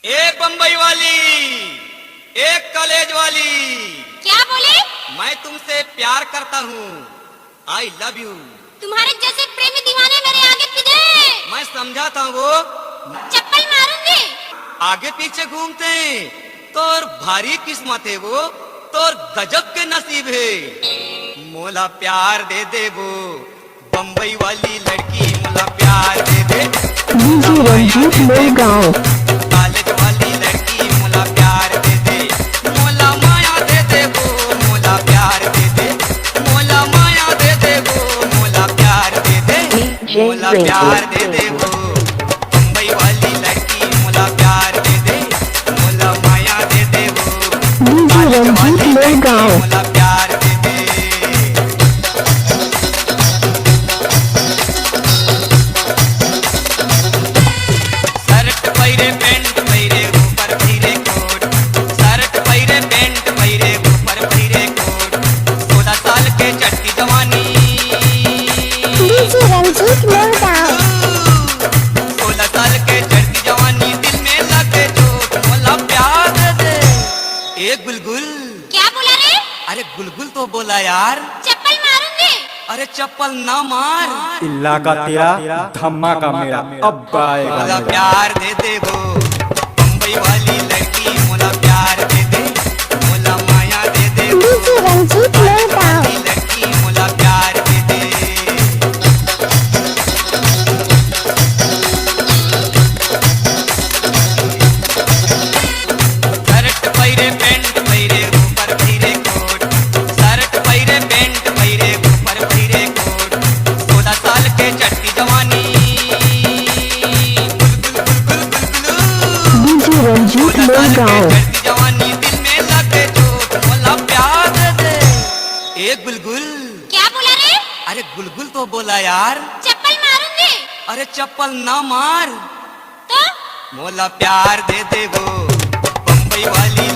एक बम्बई वाली, एक कॉलेज वाली। क्या बोले? मैं तुमसे प्यार करता हूँ। I love you. तुम्हारे जैसे प्रेमी दीवाने मेरे आगे पीछे। मैं समझा था वो चप्पल मारूंगी। आगे पीछे घूमते तोर भारी किस्मत है वो, तोर गजब के नसीब है। मोला प्यार दे दे वो बम्बई वाली लड़की, मोला प्यार दे दे। डीजे रंजीत लोगांव। कॉलेज वाली लड़की मोला प्यार दे दे, मोला माया दे दे वो, मोला प्यार दे दे, मोला माया दे दे वो, मोला प्यार दे दे, मोला प्यार दे दे वो बम्बई वाली लड़की, मोला प्यार दे दे, मोला माया दे दे वो डीजे रंजीत लोगांव। मोला प्यार दे दे। शर्ट पैरे पैंट पैरे ऊपर पैरे कोट, शर्ट पैरे पैंट पैरे ऊपर पैरे कोट। 16 साल के चट्टी जवानी, डीजे रंजीत लोगांव। 16 साल के चढ़ती जवानी, दिल में लगे चोट, मोला प्यार दे दे। एक बुलबुल। क्या बोला रे? अरे बुलबुल तो बोला यार। चप्पल मारूंगी। अरे चप्पल ना मार। इल्ला का तेरा धमाका मेरा अब आएगा मोला मेरा। प्यार दे दे वो बम्बई वाली लड़की, मोला प्यार दे दे, मोला माया दे दे वो डीजे रंजीत कॉलेज लोगांव। वाली लड़की, मोला प्यार दे दे। शर्ट पैरे पैंट पैरे ऊपर पैरे कोट, शर्ट पैरे पैंट पैरे ऊपर पैरे कोट। 16 साल के चट्टी जवानी, डीजे रंजीत लोगांव। चढ़ती जवानी, दिल में लगे चोट, मोला प्यार दे दे। एक बुलबुल। क्या बोला रे? अरे बुलबुल तो बोला यार। चप्पल मारूंगी। अरे चप्पल ना मार। तो मोला प्यार दे दे वो बम्बई वाली